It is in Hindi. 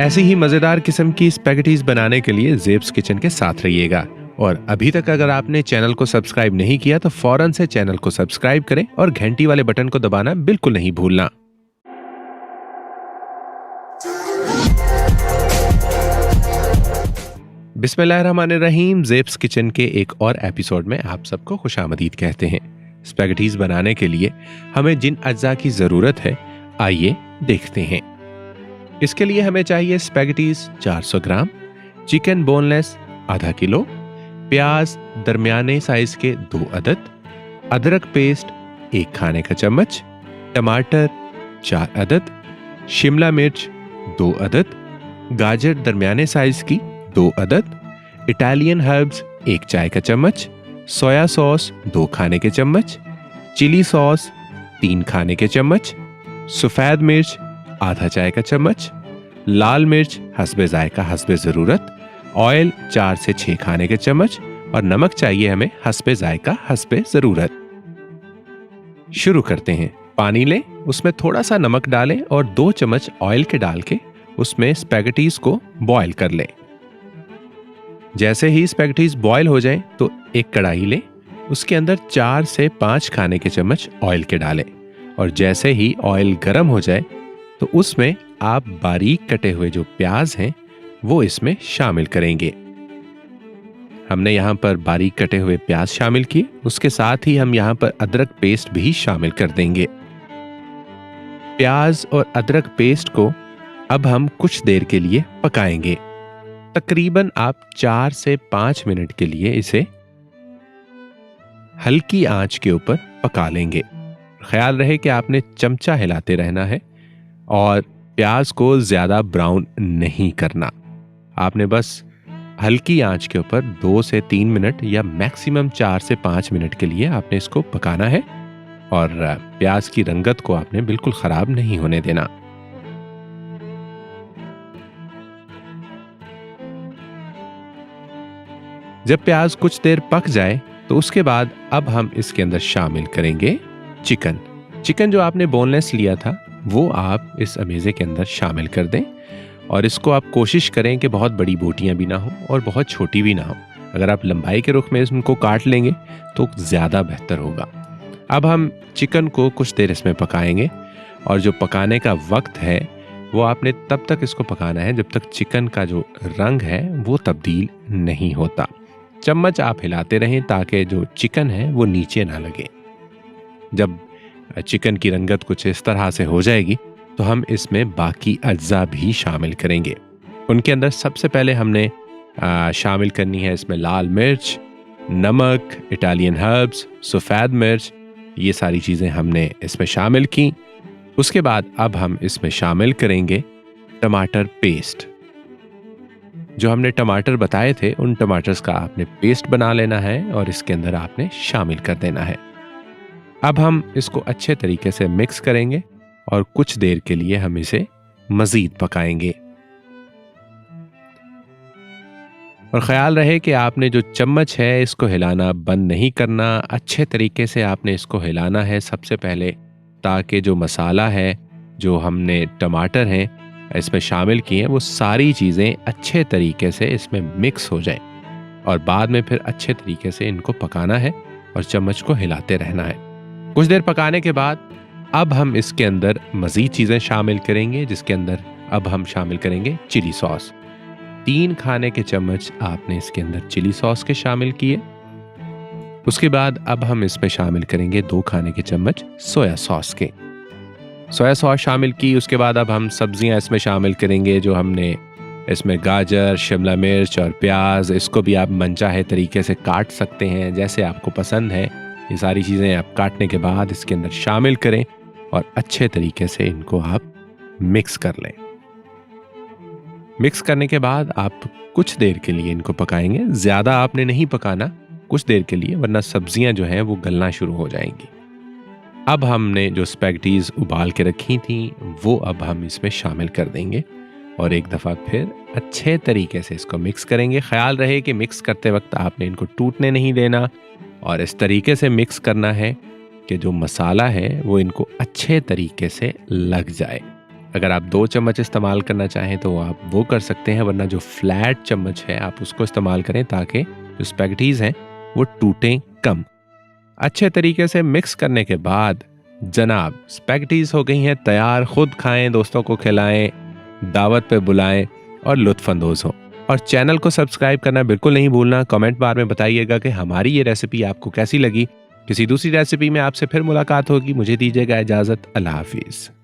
ऐसी ही मजेदार किस्म की स्पैगेटीज बनाने के लिए जेब्स किचन के साथ रहिएगा। और अभी तक अगर आपने चैनल को सब्सक्राइब नहीं किया तो फौरन से चैनल को सब्सक्राइब करें और घंटी वाले बटन को दबाना बिल्कुल नहीं भूलना। बिस्मिल्लाहिर्रहमानिर्रहीम। जेब्स किचन के एक और एपिसोड में आप सबको खुशामदीद कहते हैं। स्पैगेटीज बनाने के लिए हमें जिन अज्जा की जरूरत है आइए देखते हैं। इसके लिए हमें चाहिए स्पैगेटीज 400 ग्राम, चिकन बोनलेस आधा किलो, प्याज दरमियाने साइज के 2 अदद, अदरक पेस्ट 1 खाने का चम्मच, टमाटर 4 अदद, शिमला मिर्च 2 अदद, गाजर दरमियाने साइज की 2 अदद, इटालियन हर्ब्स 1 चाय का चम्मच, सोया सॉस 2 खाने के चम्मच, चिली सॉस 3 खाने के चम्मच, सफ़ेद मिर्च आधा चाय का चम्मच, लाल मिर्च हस्बे जायका हस्बे ज़रूरत, ऑयल 4 से 6 खाने के चम्मच और नमक चाहिए हमें हस्बे जायका हस्बे ज़रूरत। शुरू करते हैं। पानी लें, उसमें थोड़ा सा नमक डालें और 2 चम्मच ऑयल के डाल के उसमें स्पैगेटीज को बॉयल कर लें। जैसे ही स्पैगेटीज बॉयल हो जाएं तो एक कढ़ाई लें, उसके अंदर 4 से 5 खाने के चम्मच ऑयल के डालें और जैसे ही ऑयल गर्म हो जाए तो उसमें आप बारीक कटे हुए जो प्याज हैं वो इसमें शामिल करेंगे। हमने यहाँ पर बारीक कटे हुए प्याज शामिल किए, उसके साथ ही हम यहाँ पर अदरक पेस्ट भी शामिल कर देंगे। प्याज और अदरक पेस्ट को अब हम कुछ देर के लिए पकाएंगे। तकरीबन आप 4 से 5 मिनट के लिए इसे हल्की आंच के ऊपर पका लेंगे। ख्याल रहे कि आपने चमचा हिलाते रहना है और प्याज को ज़्यादा ब्राउन नहीं करना। आपने बस हल्की आंच के ऊपर 2 से 3 मिनट या मैक्सिमम 4 से 5 मिनट के लिए आपने इसको पकाना है और प्याज की रंगत को आपने बिल्कुल ख़राब नहीं होने देना। जब प्याज कुछ देर पक जाए तो उसके बाद अब हम इसके अंदर शामिल करेंगे चिकन जो आपने बोनलेस लिया था वो आप इस अमेज़े के अंदर शामिल कर दें और इसको आप कोशिश करें कि बहुत बड़ी बोटियां भी ना हो और बहुत छोटी भी ना हो। अगर आप लंबाई के रुख में इसको काट लेंगे तो ज़्यादा बेहतर होगा। अब हम चिकन को कुछ देर इसमें पकाएंगे और जो पकाने का वक्त है वो आपने तब तक इसको पकाना है जब तक चिकन का जो रंग है वो तब्दील नहीं होता। चम्मच आप हिलाते रहें ताकि जो चिकन है वो नीचे ना लगे। जब चिकन की रंगत कुछ इस तरह से हो जाएगी तो हम इसमें बाकी अज्जा भी शामिल करेंगे। उनके अंदर सबसे पहले हमने शामिल करनी है इसमें लाल मिर्च, नमक, इटालियन हर्ब्स, सफ़ेद मिर्च, ये सारी चीज़ें हमने इसमें शामिल की। उसके बाद अब हम इसमें शामिल करेंगे टमाटर पेस्ट। जो हमने टमाटर बताए थे उन टमाटर्स का आपने पेस्ट बना लेना है और इसके अंदर आपने शामिल कर देना है। अब हम इसको अच्छे तरीके से मिक्स करेंगे और कुछ देर के लिए हम इसे मज़ीद पकाएंगे। और ख्याल रहे कि आपने जो चम्मच है इसको हिलाना बंद नहीं करना, अच्छे तरीके से आपने इसको हिलाना है सबसे पहले, ताकि जो मसाला है, जो हमने टमाटर हैं इसमें शामिल किए हैं, वो सारी चीज़ें अच्छे तरीके से इसमें मिक्स हो जाएं और बाद में फिर अच्छे तरीके से इनको पकाना है और चम्मच को हिलाते रहना है। कुछ देर पकाने के बाद अब हम इसके अंदर मज़ीद चीज़ें शामिल करेंगे, जिसके अंदर अब हम शामिल करेंगे चिली सॉस। 3 खाने के चम्मच आपने इसके अंदर चिली सॉस के शामिल किए। उसके बाद अब हम इसमें शामिल करेंगे 2 खाने के चम्मच सोया सॉस के। सोया सॉस शामिल की। उसके बाद अब हम सब्जियां इसमें शामिल करेंगे जो हमने इसमें गाजर, शिमला मिर्च और प्याज, इसको भी आप मनचाहे तरीके से काट सकते हैं जैसे आपको पसंद है। ये सारी चीज़ें आप काटने के बाद इसके अंदर शामिल करें और अच्छे तरीके से इनको आप मिक्स कर लें। मिक्स करने के बाद आप कुछ देर के लिए इनको पकाएंगे। ज़्यादा आपने नहीं पकाना, कुछ देर के लिए, वरना सब्जियां जो हैं वो गलना शुरू हो जाएंगी। अब हमने जो स्पैगेटीज उबाल के रखी थी वो अब हम इसमें शामिल कर देंगे और एक दफ़ा फिर अच्छे तरीके से इसको मिक्स करेंगे। ख्याल रहे कि मिक्स करते वक्त आपने इनको टूटने नहीं देना और इस तरीके से मिक्स करना है कि जो मसाला है वो इनको अच्छे तरीके से लग जाए। अगर आप 2 चम्मच इस्तेमाल करना चाहें तो आप वो कर सकते हैं, वरना जो फ्लैट चम्मच है आप उसको इस्तेमाल करें ताकि जो स्पैगेटीज हैं वो टूटें कम। अच्छे तरीके से मिक्स करने के बाद जनाब स्पैगेटीज हो गई हैं तैयार। खुद खाएं, दोस्तों को खिलाएं, दावत पे बुलाएं और लुत्फानंदोज हों। और चैनल को सब्सक्राइब करना बिल्कुल नहीं भूलना। कमेंट बार में बताइएगा कि हमारी ये रेसिपी आपको कैसी लगी। किसी दूसरी रेसिपी में आपसे फिर मुलाकात होगी। मुझे दीजिएगा इजाज़त। अल्लाह हाफिज़।